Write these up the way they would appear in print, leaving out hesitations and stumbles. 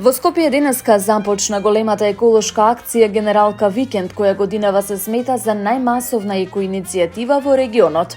Во Скопје денеска започна големата еколошка акција Генералка Викенд, која годинава се смета за најмасовна еко-иницијатива во регионот.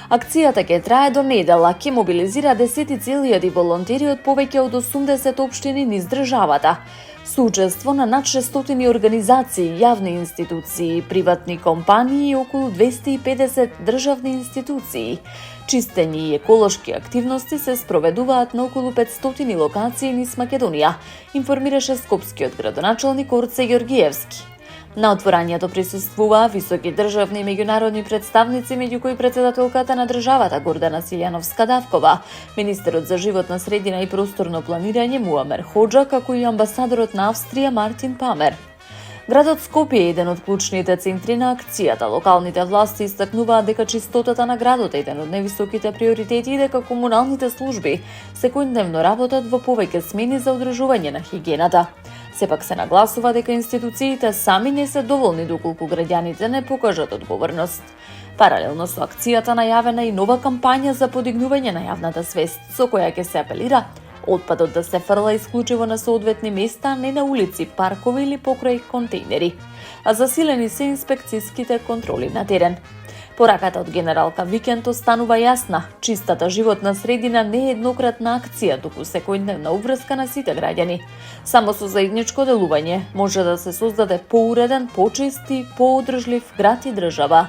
Акцијата ќе трае до недела, ќе мобилизира десетици илјади волонтери од повеќе од 80 општини низ државата. Со учество на над 600 организации, јавни институции, приватни компании и околу 250 државни институции. Чистење и еколошки активности се спроведуваат на околу 500 локации низ Македонија, информираше скопскиот градоначалник Орце Ѓоргиевски. На отворањето присуствуваа високи државни и меѓународни представници, меѓу кои председателката на државата Гордана Силјановска-Давкова, министерот за животна средина и просторно планирање Муамер Хоџа, како и амбасадорот на Австрија Мартин Памер. Градот Скопје е еден од клучните центри на акцијата. Локалните власти истакнуваат дека чистотата на градот е еден од највисоките приоритети и дека комуналните служби секојдневно работат во повеќе смени за одржување на хигиената. Сепак се нагласува дека институциите сами не се доволни доколку граѓаните не покажат одговорност. Паралелно со акцијата најавена и нова кампања за подигнување на јавната свест, со која ќе се апелира отпадот да се фрла исклучиво на соодветни места, не на улици, паркови или покрај контейнери. А засилени се инспекцијските контроли на терен. Пораката од Генералка Викенд останува јасна. Чистата животна средина не е еднократна акција, туку секојдневна обврска на сите граѓани. Само со заедничко делување може да се создаде поуреден, почист и поодржлив град и држава.